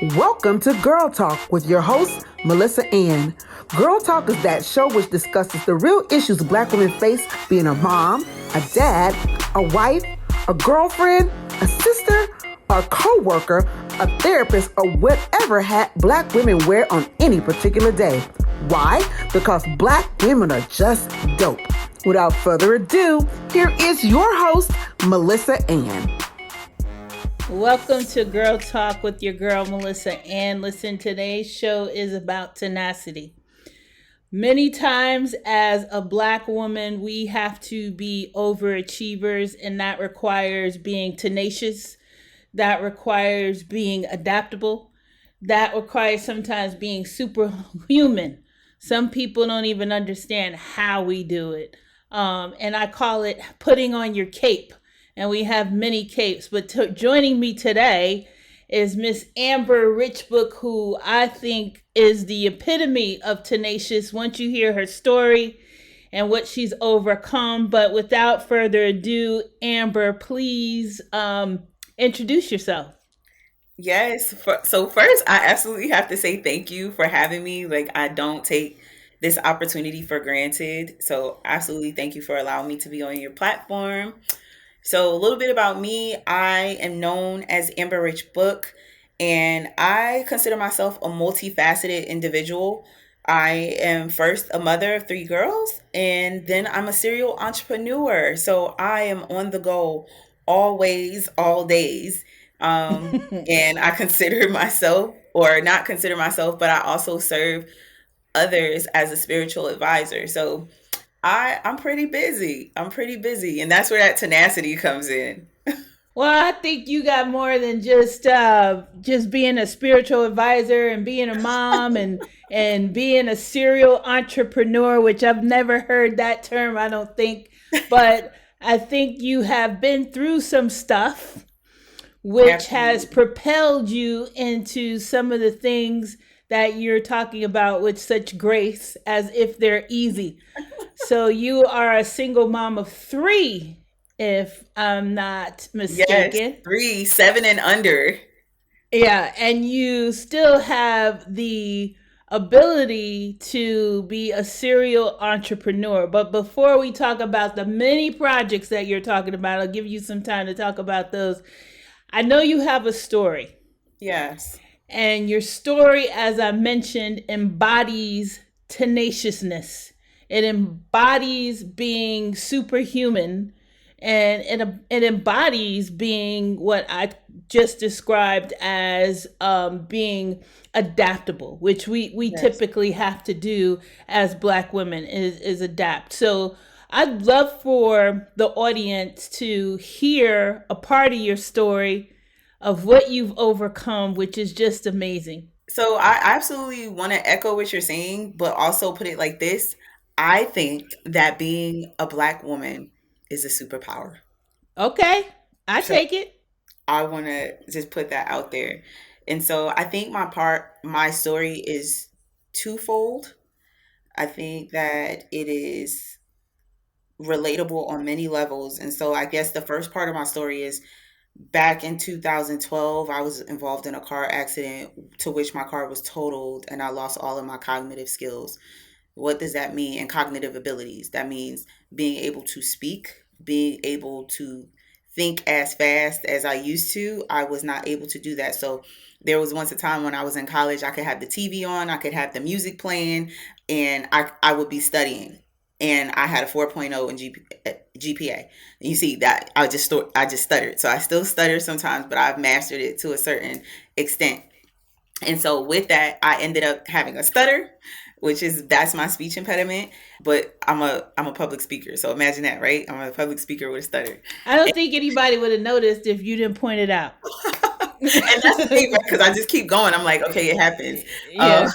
Welcome to Girl Talk with your host, Melissa Ann. Girl Talk is that show which discusses the real issues Black women face being a mom, a dad, a wife, a girlfriend, a sister, a co-worker, a therapist, or whatever hat Black women wear on any particular day. Why? Because Black women are just dope. Without further ado, here is your host, Melissa Ann. Welcome to Girl Talk with your girl, Melissa Ann. Listen, today's show is about tenacity. Many times as a Black woman, we have to be overachievers, and that requires being tenacious. That requires being adaptable. That requires sometimes being superhuman. Some people don't even understand how we do it. And I call it putting on your cape. And we have many capes. But joining me today is Miss Amber Richbook, who I think is the epitome of tenacious once you hear her story and what she's overcome. But without further ado, Amber, please introduce yourself. Yes. So first, I absolutely have to say thank you for having me. Like, I don't take this opportunity for granted. So absolutely thank you for allowing me to be on your platform. So a little bit about me. I am known as Amber Richbook, and I consider myself a multifaceted individual. I am first a mother of three girls, and then I'm a serial entrepreneur. So I am on the go always, all days. And I consider myself, or not consider myself, but I also serve others as a spiritual advisor. So I'm pretty busy. I'm pretty busy. And that's where that tenacity comes in. Well, I think you got more than just being a spiritual advisor and being a mom and being a serial entrepreneur, which I've never heard that term, I don't think. But I think you have been through some stuff which has Absolutely. propelled you into some of the things that you're talking about with such grace as if they're easy. So you are a single mom of three, if I'm not Yes, mistaken. three, seven and under. Yeah, and you still have the ability to be a serial entrepreneur. But before we talk about the many projects that you're talking about, I'll give you some time to talk about those. I know you have a story, Yes. and your story, as I mentioned, embodies tenaciousness. It embodies being superhuman, and it embodies being what I just described as being adaptable, which we Yes. typically have to do as Black women is adapt. So I'd love for the audience to hear a part of your story of what you've overcome, which is just amazing. So I absolutely want to echo what you're saying, but also put it like this. I think that being a Black woman is a superpower. Okay, I So take it. I want to just put that out there. And so I think my story is twofold. I think that it is relatable on many levels. And so I guess the first part of my story is back in 2012, I was involved in a car accident to which my car was totaled and I lost all of my cognitive skills. What does that mean? And cognitive abilities. That means being able to speak, being able to think as fast as I used to. I was not able to do that. So there was once a time when I was in college, I could have the TV on, I could have the music playing, and I would be studying. And I had a 4.0 in GPA. And you see that I just stuttered. So I still stutter sometimes, but I've mastered it to a certain extent. And so with that, I ended up having a stutter, which is that's my speech impediment. But I'm a public speaker, so imagine that, right? I'm a public speaker with a stutter, I don't think anybody would have noticed if you didn't point it out. and that's the thing because I just keep going. I'm like, okay, it happens. Um, Yeah.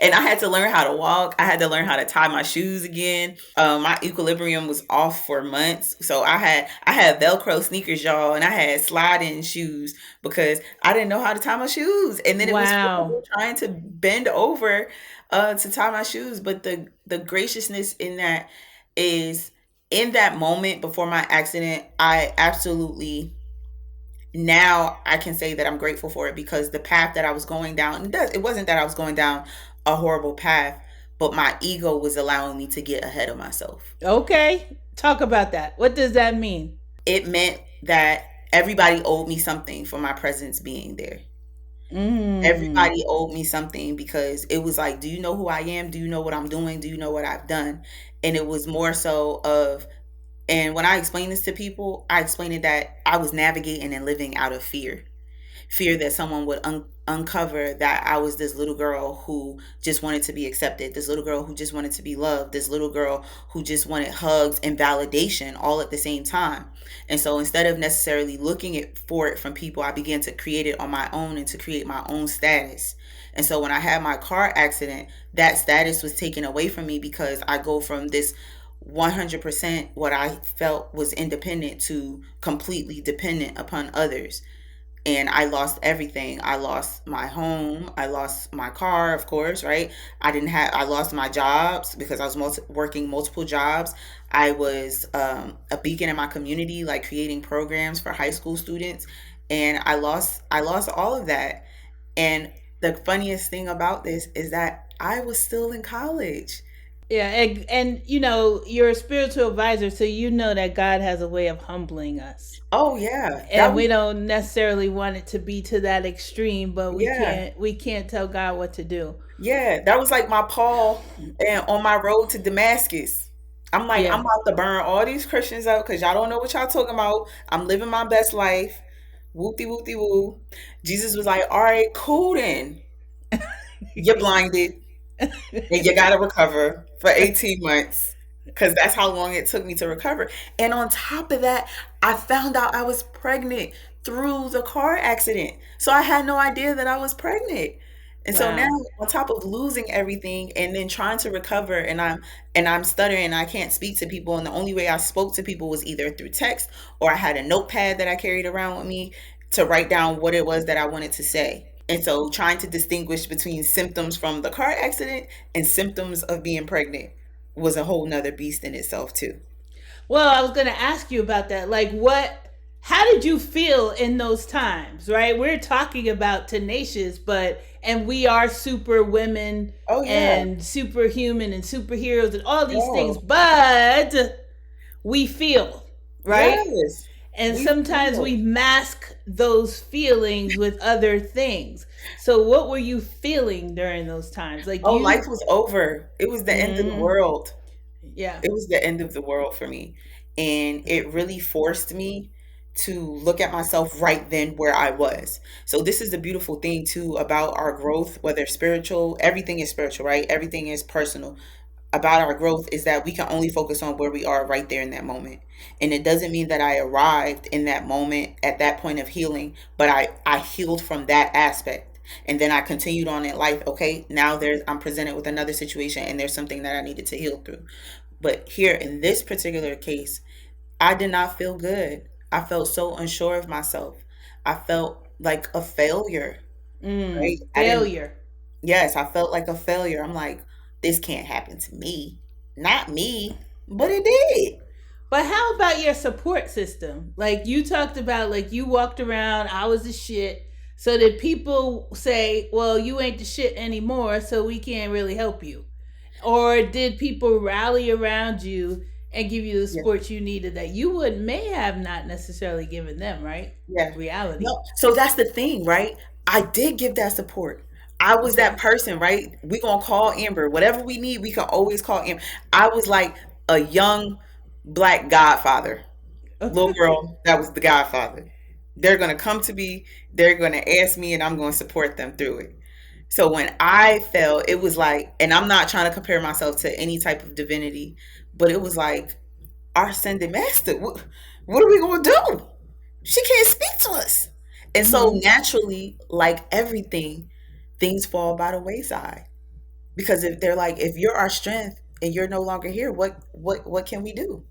and I had to learn how to walk. I had to learn how to tie my shoes again. My equilibrium was off for months, so I had Velcro sneakers, y'all, and I had sliding shoes because I didn't know how to tie my shoes, and then it was Wow. horrible trying to bend over to tie my shoes. But the graciousness in that is in that moment before my accident, I absolutely now I can say that I'm grateful for it, because the path that I was going down, it wasn't that I was going down a horrible path, but my ego was allowing me to get ahead of myself. Okay. Talk about that. What does that mean? It meant that everybody owed me something for my presence being there. Mm. Everybody owed me something, because it was like, do you know who I am? Do you know what I'm doing? Do you know what I've done? And it was more so of, and when I explain this to people, I explain it that I was navigating and living out of fear. Fear that someone would uncover that I was this little girl who just wanted to be accepted, this little girl who just wanted to be loved, this little girl who just wanted hugs and validation all at the same time. And so instead of necessarily looking for it from people, I began to create it on my own and to create my own status. And so when I had my car accident, that status was taken away from me, because I go from this 100% what I felt was independent to completely dependent upon others. And I lost everything. I lost my home. I lost my car, of course, right? I lost my jobs, because I was working multiple jobs. I was a beacon in my community, like creating programs for high school students. And I lost all of that. And the funniest thing about this is that I was still in college. Yeah, and you know, you're a spiritual advisor, so you know that God has a way of humbling us. Oh yeah, that And was we don't necessarily want it to be to that extreme, but yeah. we can't tell God what to do. Yeah, that was like my Paul and on my road to Damascus. I'm like, I'm Yeah. about to burn all these Christians out, because y'all don't know what y'all talking about. I'm living my best life. Whoopty whoopty woo. Jesus was like, all right, cool then. You're blinded and you gotta recover for 18 months, because that's how long it took me to recover. And on top of that, I found out I was pregnant through the car accident. So I had no idea that I was pregnant. And so now, Wow. on top of losing everything and then trying to recover, and I'm stuttering and I can't speak to people, and the only way I spoke to people was either through text, or I had a notepad that I carried around with me to write down what it was that I wanted to say. And so trying to distinguish between symptoms from the car accident and symptoms of being pregnant was a whole nother beast in itself too. Well, I was going to ask you about that. Like, how did you feel in those times, right? We're talking about Tenacious, and we are super women Oh yeah. and superhuman and superheroes and all these things, Oh but we feel, right? yes. And We sometimes we feel. mask those feelings with other things. So, what were you feeling during those times? Like, Oh, life was over. It was the end of the mm, world. yeah. It was the end of the world for me. And it really forced me to look at myself right then where I was. So this is the beautiful thing too about our growth, whether spiritual, everything is spiritual, right? Everything is personal. About our growth is that we can only focus on where we are right there in that moment. And it doesn't mean that I arrived in that moment at that point of healing, but I healed from that aspect. And then I continued on in life. Okay, now I'm presented with another situation, and there's something that I needed to heal through. But here in this particular case, I did not feel good. I felt so unsure of myself. I felt like a failure, right? I didn't, Failure. yes, I felt like a failure. I'm like, this can't happen to me. Not me, but it did. But how about your support system? Like you talked about, like you walked around, I was the shit. So did people say, well, you ain't the shit anymore, so we can't really help you? Or did people rally around you and give you the Yeah. support you needed that you would may have not necessarily given them, right? Yeah. Reality. No, so that's the thing, right? I did give that support. I was that Okay. person, right? We gonna call Amber. Whatever we need, we can always call Amber. I was like a young black godfather. Little Okay. girl that was the godfather. They're gonna come to me, they're gonna ask me, and I'm gonna support them through it. So when I fell, it was like, and I'm not trying to compare myself to any type of divinity, but it was like, our ascended master, what are we gonna do? She can't speak to us. And so Mm-hmm. naturally, like everything, things fall by the wayside. Because if they're like, if you're our strength and you're no longer here, what can we do?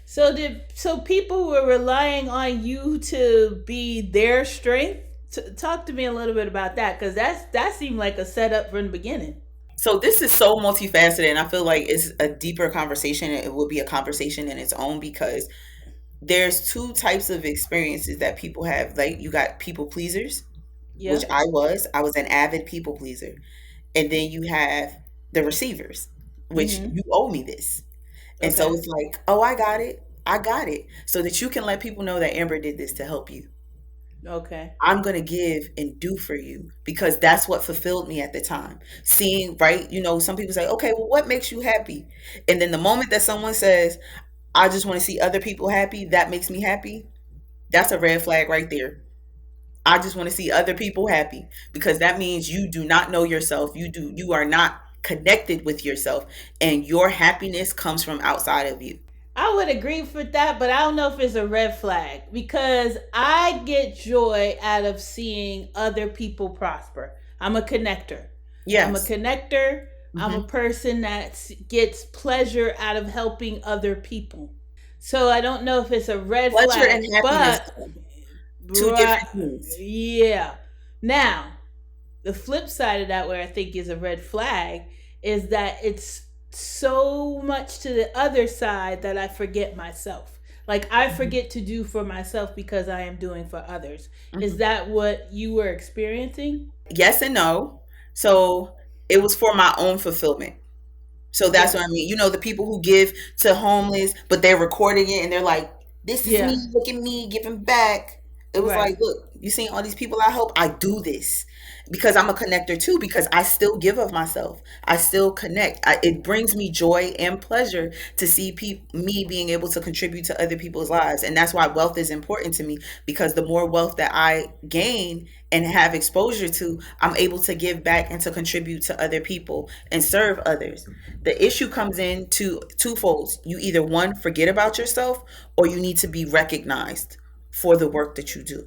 So people were relying on you to be their strength. Talk to me a little bit about that, because that seemed like a setup from the beginning. So this is so multifaceted, and I feel like it's a deeper conversation. It will be a conversation in its own, because there's two types of experiences that people have. Like, you got people pleasers, which Yep. I was an avid people pleaser. And then you have the receivers, which Mm-hmm. you owe me this. And so Okay. it's like, oh, I got it. I got it. So that you can let people know that Amber did this to help you. Okay. I'm going to give and do for you because that's what fulfilled me at the time. Seeing, right? Some people say, okay, well, what makes you happy? And then the moment that someone says, I just want to see other people happy, that makes me happy. That's a red flag right there. I just want to see other people happy because that means you do not know yourself. You are not connected with yourself, and your happiness comes from outside of you. I would agree with that, but I don't know if it's a red flag because I get joy out of seeing other people prosper. I'm a connector. I'm a Yes. connector. I'm a Hmm. person that gets pleasure out of helping other people. So I don't know if it's a red Pleasure and flag, happiness but are two right, different things. yeah. Now, the flip side of that, where I think is a red flag, is that it's so much to the other side that I forget myself. Like I Mhm. forget to do for myself because I am doing for others. Is Mhm. that what you were experiencing? Yes and no. So it was for my own fulfillment. So that's what Yeah. I mean. The people who give to homeless, but they're recording it and they're like, this is Yeah. me, look at me, giving back. It was like, Right. look, you seen all these people I help? I do this because I'm a connector too, because I still give of myself. I still connect. It brings me joy and pleasure to see me being able to contribute to other people's lives. And that's why wealth is important to me, because the more wealth that I gain and have exposure to, I'm able to give back and to contribute to other people and serve others. The issue comes in to twofolds. You either one, forget about yourself, or you need to be recognized for the work that you do.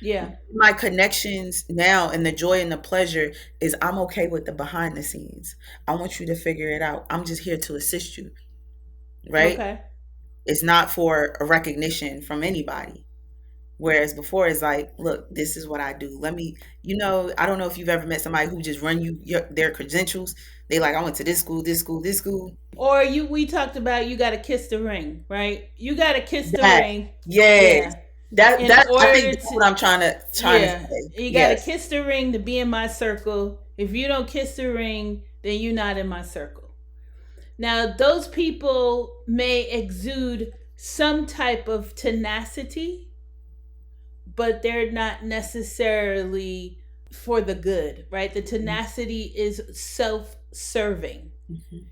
Yeah. My connections now and the joy and the pleasure is I'm okay with the behind the scenes. I want you to figure it out. I'm just here to assist you, right? Okay. It's not for a recognition from anybody. Whereas before it's like, look, this is what I do. I don't know if you've ever met somebody who just run their credentials. They like, I went to this school, this school, this school. Or we talked about you got to kiss the ring, right? You got to kiss the That, ring. yes. Yeah. That In that I think order that's to what I'm trying to yeah, say. you got to Yes. kiss the ring to be in my circle. If you don't kiss the ring, then you're not in my circle. Now, those people may exude some type of tenacity, but they're not necessarily for the good, right? The tenacity is self serving. Mhm.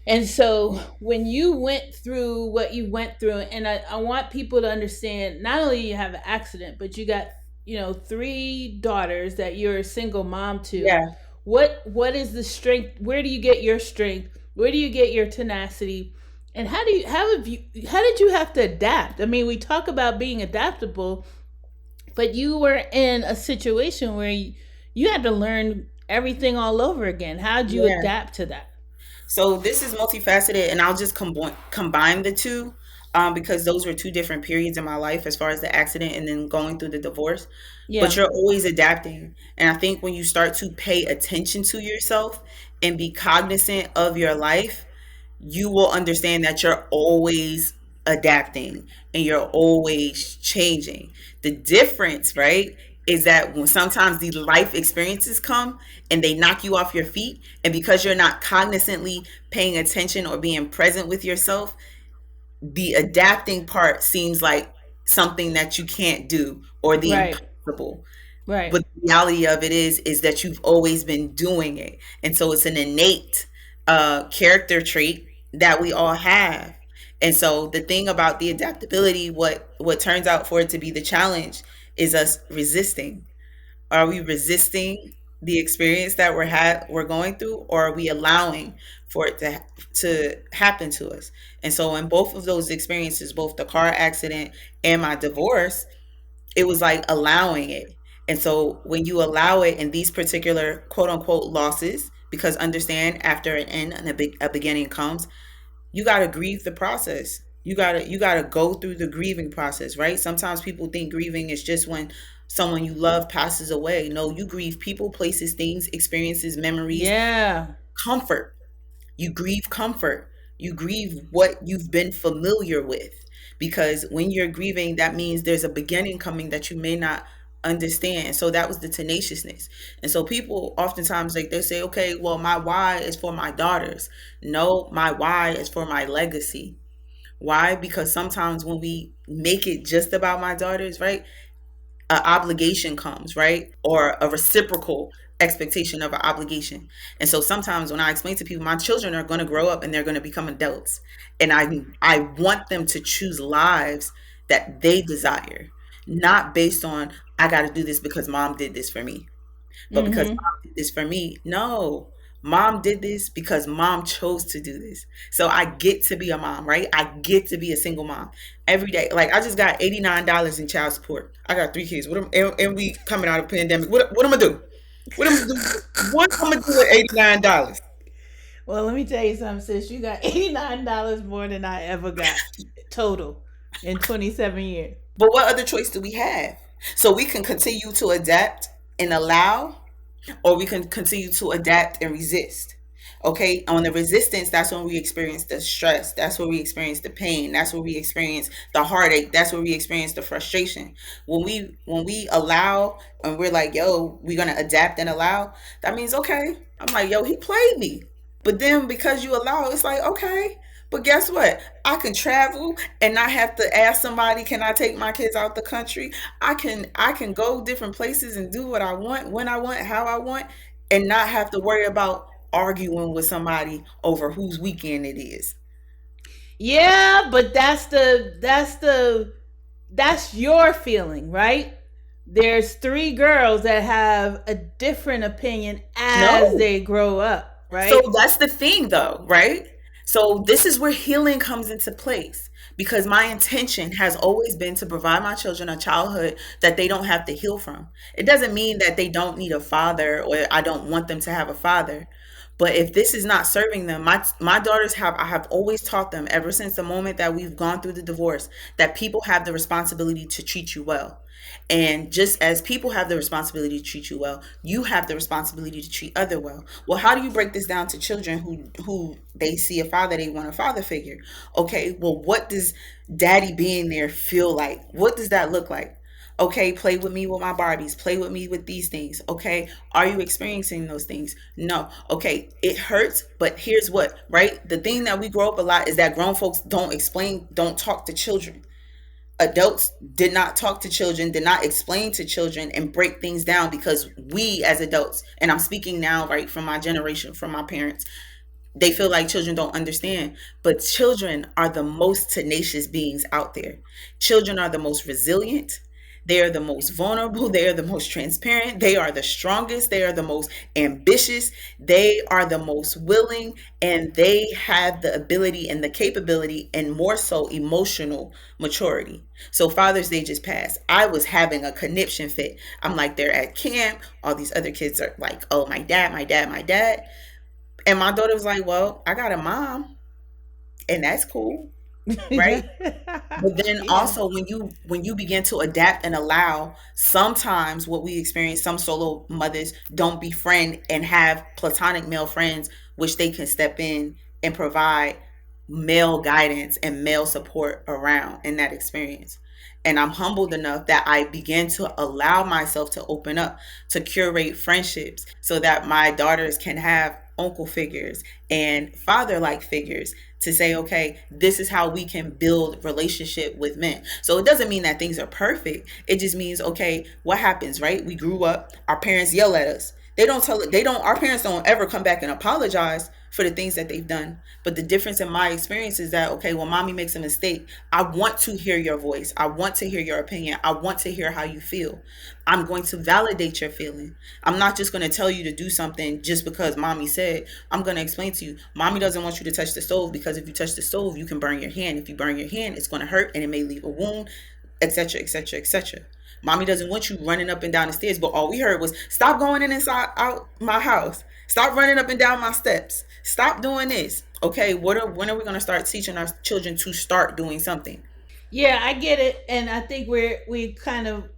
And so when you went through what you went through, and I want people to understand, not only you have an accident, but you got, three daughters that you're a single mom to. Yeah. What is the strength? Where do you get your strength? Where do you get your tenacity? And how did you have to adapt? I mean, we talk about being adaptable, but you were in a situation where you had to learn everything all over again. How did you Yeah. adapt to that? So this is multifaceted, and I'll just combine the two, because those were two different periods in my life as far as the accident and then going through the divorce. But Yeah. you're always adapting, and I think when you start to pay attention to yourself and be cognizant of your life, you will understand that you're always adapting and you're always changing. The difference, right, is that when sometimes these life experiences come and they knock you off your feet, and because you're not cognizantly paying attention or being present with yourself, the adapting part seems like something that you can't do or the Right. impossible. Right. But the reality of it is that you've always been doing it, and so it's an innate character trait that we all have. And so the thing about the adaptability, what turns out for it to be the challenge, is us resisting. Are we resisting the experience that we're going through, or are we allowing for it to happen to us? And so in both of those experiences, both the car accident and my divorce, it was like allowing it. And so when you allow it in these particular quote unquote losses, because understand, after an end and a beginning comes, you got to grieve the process. You got to go through the grieving process, right? Sometimes people think grieving is just when someone you love passes away. No, you grieve people, places, things, experiences, memories, Yeah. comfort. You grieve comfort. You grieve what you've been familiar with. because when you're grieving, that means there's a beginning coming that you may not understand. So that was the tenaciousness. And so people oftentimes, like, they say, okay, well, my why is for my daughters. No, my why is for my legacy. Why? Because sometimes when we make it just about my daughters, right, an obligation comes, right? Or a reciprocal expectation of an obligation. And so sometimes when I explain to people, my children are going to grow up and they're going to become adults. And I want them to choose lives that they desire, not based on, I got to do this because mom did this for me. But because Mm-hmm. mom did this for me, no. Mom did this because mom chose to do this. So I get to be a mom, right? I get to be a single mom every day. Like, I just got $89 in child support. I got three kids. And we coming out of pandemic. What am I do? What am I do? What am I do with $89? Well, let me tell you something, sis. You got $89 more than I ever got total in 27 years. But what other choice do we have? So we can continue to adapt and allow, or we can continue to adapt and resist. Okay, on the resistance, that's when we experience the stress, that's where we experience the pain, that's where we experience the heartache, that's where we experience the frustration. When we allow and we're like, yo, we're gonna adapt and allow, that means, okay, I'm like, yo, he played me. But then because you allow, it's like, okay, but guess what? I can travel and not have to ask somebody, can I take my kids out the country? I can go different places and do what I want, when I want, how I want, and not have to worry about arguing with somebody over whose weekend it is. Yeah, but that's your feeling, right? There's three girls that have a different opinion as No. they grow up, So right? that's the thing, though, right? So this is where healing comes into place, because my intention has always been to provide my children a childhood that they don't have to heal from. It doesn't mean that they don't need a father or I don't want them to have a father. But if this is not serving them, my daughters have, I have always taught them ever since the moment that we've gone through the divorce, that people have the responsibility to treat you well. And just as people have the responsibility to treat you well, you have the responsibility to treat other well. Well, how do you break this down to children who they see a father, they want a father figure? Okay, well, what does daddy being there feel like? What does that look like? Okay, play with me with my Barbies, play with me with these things. Okay, are you experiencing those things? No. Okay, it hurts, but here's what, right? The thing that we grow up a lot is that grown folks don't explain, don't talk to children. Adults did not talk to children, did not explain to children and break things down, because we as adults, and I'm speaking now, right, from my generation, from my parents, they feel like children don't understand. But children are the most tenacious beings out there. Children are the most resilient. They are the most vulnerable. They are the most transparent. They are the strongest. They are the most ambitious. They are the most willing. And they have the ability and the capability, and more so emotional maturity. So Father's Day just passed. I was having a conniption fit. I'm like, they're at camp. All these other kids are like, oh, my dad, my dad, my dad. And my daughter was like, well, I got a mom, and that's cool, right? But then Yeah. also when you begin to adapt and allow, sometimes what we experience, some solo mothers don't befriend and have platonic male friends, which they can step in and provide male guidance and male support around in that experience. And I'm humbled enough that I began to allow myself to open up, to curate friendships so that my daughters can have uncle figures and father like figures, to say, okay, this is how we can build relationship with men. So it doesn't mean that things are perfect. It just means, okay, what happens, right? We grew up, our parents yell at us. Our parents don't ever come back and apologize for the things that they've done. But the difference in my experience is that, okay, when mommy makes a mistake, I want to hear your voice. I want to hear your opinion. I want to hear how you feel. I'm going to validate your feeling. I'm not just going to tell you to do something just because mommy said. I'm going to explain to you, mommy doesn't want you to touch the stove, because if you touch the stove, you can burn your hand. If you burn your hand, it's going to hurt and it may leave a wound, etc., etc., etc. Mommy doesn't want you running up and down the stairs, but all we heard was, stop going in inside out my house. Stop running up and down my steps. Stop doing this. Okay, when are we going to start teaching our children to start doing something? Yeah, I get it, and I think we kind of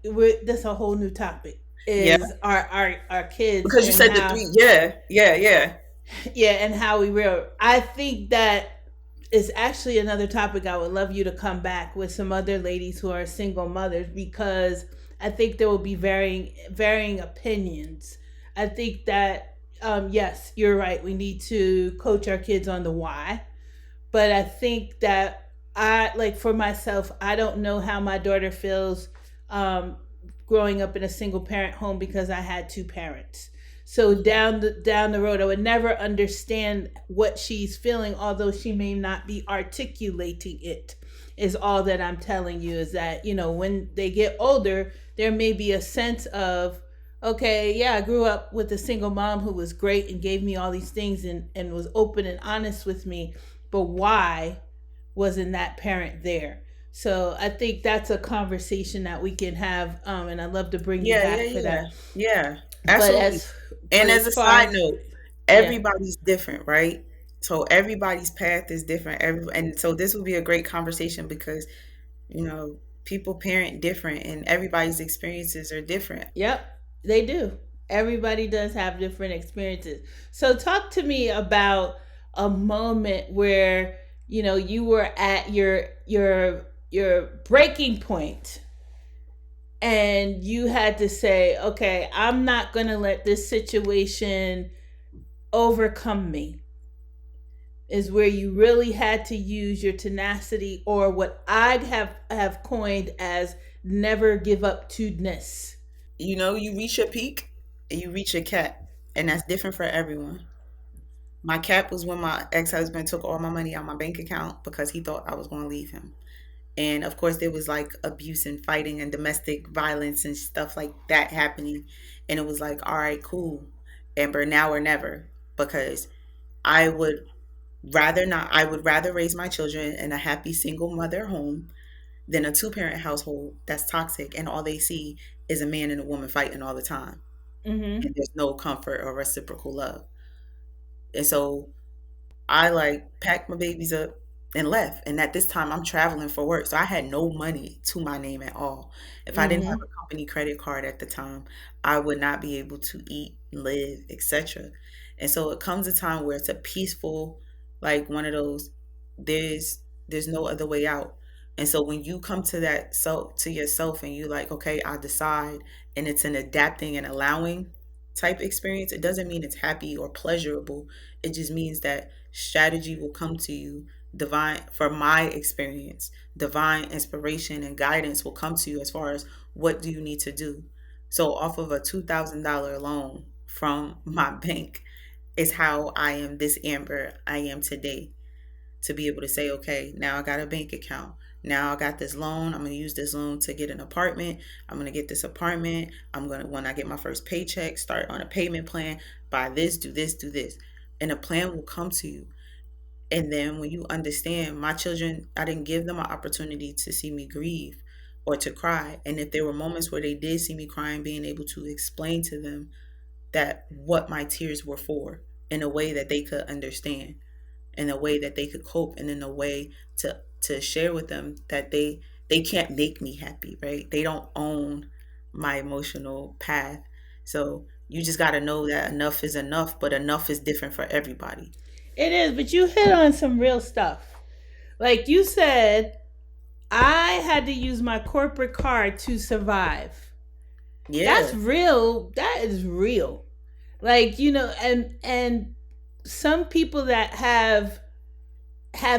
that's a whole new topic, Yeah, is our kids because you and said the how, three. Yeah, yeah, yeah. yeah, and how we real. I think that is actually another topic I would love you to come back with some other ladies who are single mothers, because I think there will be varying opinions. I think that yes, you're right. We need to coach our kids on the why, but I think that I like for myself, I don't know how my daughter feels um, growing up in a single parent home because I had two parents. So down the road, I would never understand what she's feeling, although she may not be articulating it. Is all that I'm telling you is that when they get older, there may be a sense of, okay, yeah, I grew up with a single mom who was great and gave me all these things and was open and honest with me, but why wasn't that parent there? So I think that's a conversation that we can have, and I'd love to bring you Yeah, yeah, back for yeah, that. yeah. But Absolutely. as but And as as a far side as note, yeah, everybody's different, right? So everybody's path is different. And so this would be a great conversation because, you know, people parent different and everybody's experiences are different. yep, they do. Everybody does have different experiences. So talk to me about a moment where you were at your breaking point and you had to say, okay, I'm not going to let this situation overcome me. Is where you really had to use your tenacity, or what I have coined as never give up to ness. You know, you reach your peak and you reach your cap, and that's different for everyone. My cap was when my ex-husband took all my money out of my bank account because he thought I was going to leave him. And of course, there was like abuse and fighting and domestic violence and stuff like that happening. And it was like, all right, cool, Amber, now or never. Because I would I would rather raise my children in a happy single mother home than a two-parent household that's toxic and all they see is a man and a woman fighting all the time. Mm-hmm. And there's no comfort or reciprocal love. And so I like packed my babies up and left. And at this time, I'm traveling for work. So I had no money to my name at all. If I didn't have Mm-hmm. a company credit card at the time, I would not be able to eat, live, etc. And so it comes a time where it's a peaceful, like one of those, there's no other way out. And so when you come to that self to yourself and you like, okay, I decide, and it's an adapting and allowing type experience, it doesn't mean it's happy or pleasurable. It just means that strategy will come to you. Divine, for my experience, divine inspiration and guidance will come to you as far as what do you need to do. So off of a $2,000 loan from my bank is how I am this Amber I am today, to be able to say, okay, now I got a bank account. Now I got this loan. I'm going to use this loan to get an apartment. I'm going to get this apartment. I'm going to, when I get my first paycheck, start on a payment plan, buy this, do this, do this. And a plan will come to you. And then when you understand, my children, I didn't give them an opportunity to see me grieve or to cry. And if there were moments where they did see me crying, being able to explain to them that what my tears were for in a way that they could understand, in a way that they could cope, and in a way to share with them that they can't make me happy, right? They don't own my emotional path. So you just got to know that enough is enough, but enough is different for everybody. It is, but you hit on some real stuff. Like you said, I had to use my corporate card to survive. That's Yeah. real. That is real. Like, and some people that have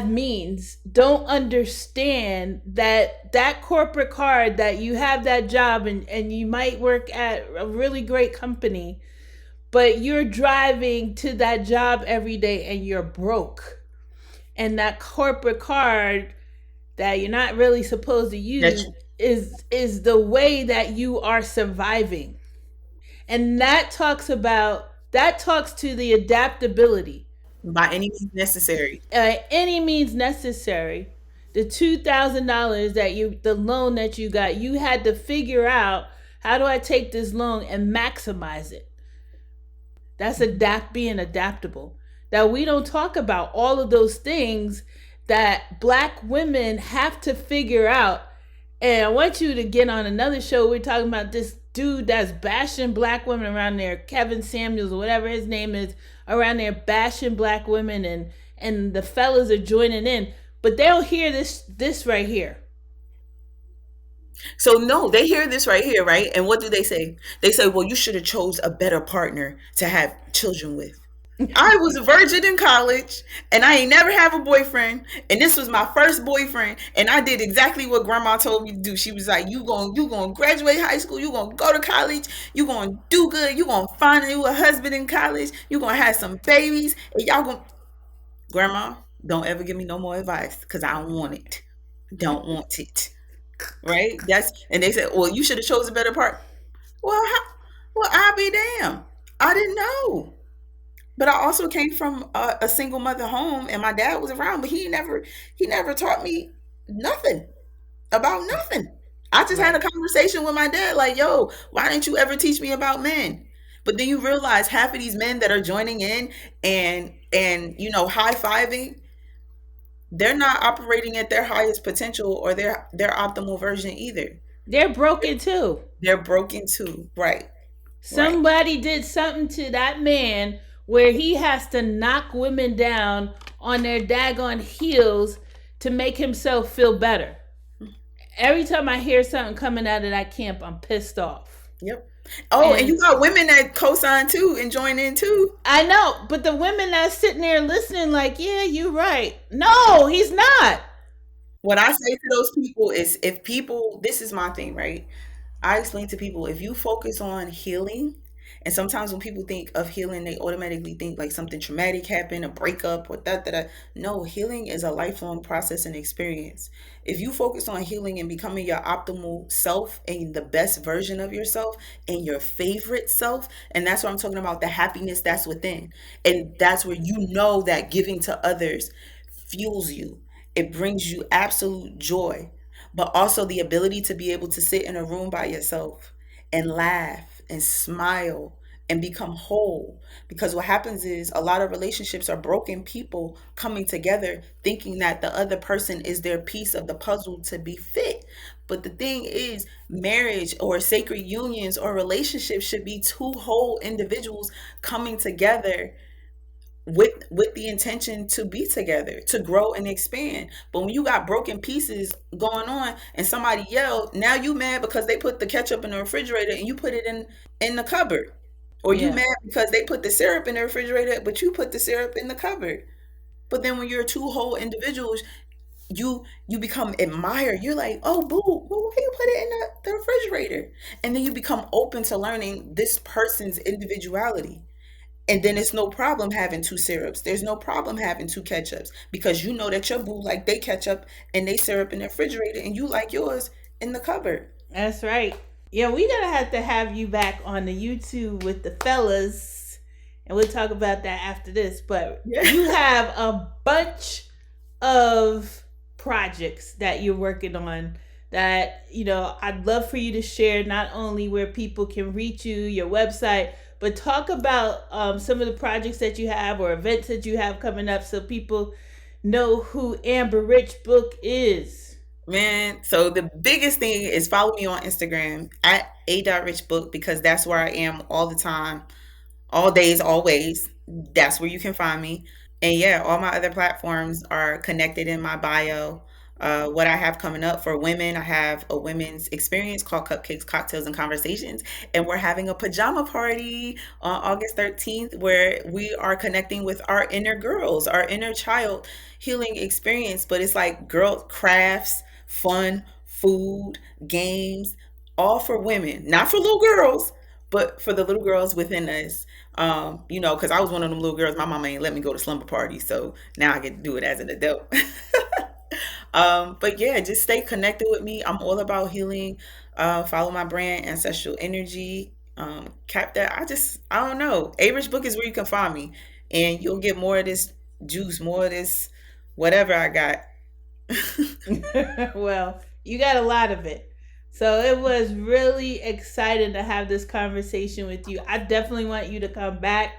means don't understand that that corporate card, that you have that job and you might work at a really great company, but you're driving to that job every day and you're broke, and that corporate card that you're not really supposed to That use is the way that you are surviving. And that talks to the adaptability. by any means necessary. Any means necessary. The $2,000 the loan that you got, you had to figure out, how do I take this loan and maximize it. That's being adaptable. Now we don't talk about all of those things that black women have to figure out. And I want you to get on another show. We're talking about this dude that's bashing black women around there, Kevin Samuels or whatever his name is, around there bashing black women and the fellas are joining in, but they'll hear this right here. So no, they hear this right here, right? And what do they say? They say, "Well, you should have chose a better partner to have children with." I was a virgin in college and I ain't never have a boyfriend. And this was my first boyfriend. And I did exactly what grandma told me to do. She was like, you gonna graduate high school, you gonna go to college, you gonna do good, you gonna find you a husband in college, you gonna have some babies, and y'all gonna grandma, don't ever give me no more advice because I don't want it. Don't want it. Right? That's and they said, well, you should have chose a better part. Well, well, I'll be damned. I didn't know. But I also came from a single mother home, and my dad was around, but he never taught me nothing about nothing. I just had a Right. conversation with my dad, like, "Yo, why didn't you ever teach me about men?" But then you realize half of these men that are joining in and high fiving, they're not operating at their highest potential or their optimal version either. They're broken too. They're broken too. Right. Right. Somebody did something to that man where he has to knock women down on their daggone heels to make himself feel better. Every time I hear something coming out of that camp, I'm pissed off. Yep. Oh, and you And got women that co-sign too and join in too. I know, but the women that's sitting there listening, like, yeah, you're right. No, he's not. What I say to those people is if people, this is my thing, right? I explain to people if you focus on healing, and sometimes when people think of healing, they automatically think like something traumatic happened, a breakup, or that. No, healing is a lifelong process and experience. If you focus on healing and becoming your optimal self and the best version of yourself and your favorite self, and that's what I'm talking about, the happiness that's within. And that's where you know that giving to others fuels you. It brings you absolute joy, but also the ability to be able to sit in a room by yourself and laugh and smile and become whole. Because what happens is a lot of relationships are broken people coming together thinking that the other person is their piece of the puzzle to be fit. But the thing is, marriage or sacred unions or relationships should be two whole individuals coming together with the intention to be together, to grow and expand. But when you got broken pieces going on and somebody yelled, now you mad because they put the ketchup in the refrigerator and you put it in the cupboard. Or you Yeah, mad because they put the syrup in the refrigerator, but you put the syrup in the cupboard. But then when you're two whole individuals, you become admired. You're like, oh boo, well, why you put it in the refrigerator? And then you become open to learning this person's individuality. And then it's no problem having two syrups. There's no problem having two ketchups because you know that your boo like they ketchup and they syrup in the refrigerator and you like yours in the cupboard. that's right. Yeah, we gotta have to have you back on the YouTube with the fellas, and we'll talk about that after this. But Yeah. you have a bunch of projects that you're working on that I'd love for you to share, not only where people can reach you, your website, but talk about some of the projects that you have or events that you have coming up so people know who Amber Richbook is. Man, so the biggest thing is follow me on Instagram at a.richbook because that's where I am all the time, all days, always. That's where you can find me. And yeah, all my other platforms are connected in my bio. What I have coming up for women, I have a women's experience called Cupcakes, Cocktails, and Conversations. And we're having a pajama party on August 13th where we are connecting with our inner girls, our inner child healing experience. But it's like girl crafts, fun, food, games, all for women, not for little girls, but for the little girls within us. Because I was one of them little girls. My mama ain't let me go to slumber parties, so now I get to do it as an adult. But yeah, just stay connected with me. I'm all about healing. Follow my brand, Ancestral Energy. Cap that. I don't know. Average Book is where you can find me, and you'll get more of this juice, more of this whatever I got. Well, you got a lot of it. So it was really exciting to have this conversation with you. I definitely want you to come back.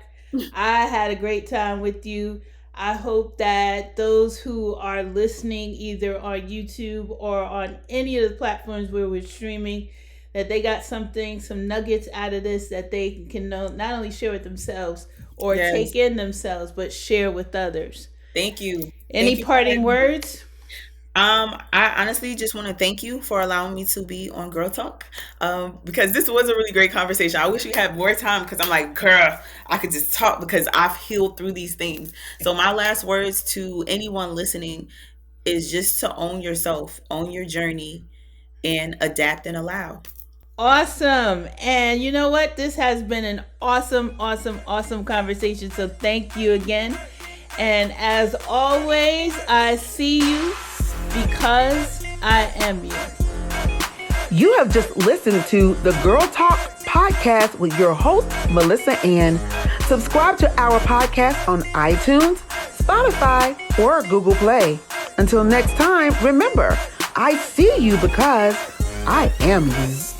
I had a great time with you. I hope that those who are listening either on YouTube or on any of the platforms where we're streaming, that they got something, some nuggets out of this that they can know, not only share with themselves or Yes. take in themselves, but share with others. Thank you. Any Thank you for parting having me. words? I honestly just want to thank you for allowing me to be on Girl Talk, because this was a really great conversation. I wish we had more time because I'm like, girl, I could just talk because I've healed through these things. So my last words to anyone listening is just to own yourself, own your journey, and adapt and allow. Awesome. And you know what? This has been an awesome, awesome, awesome conversation. So thank you again. And as always, I see you because I am you. You have just listened to the Girl Talk podcast with your host, Melissa Ann. Subscribe to our podcast on iTunes, Spotify, or Google Play. Until next time, remember, I see you because I am you.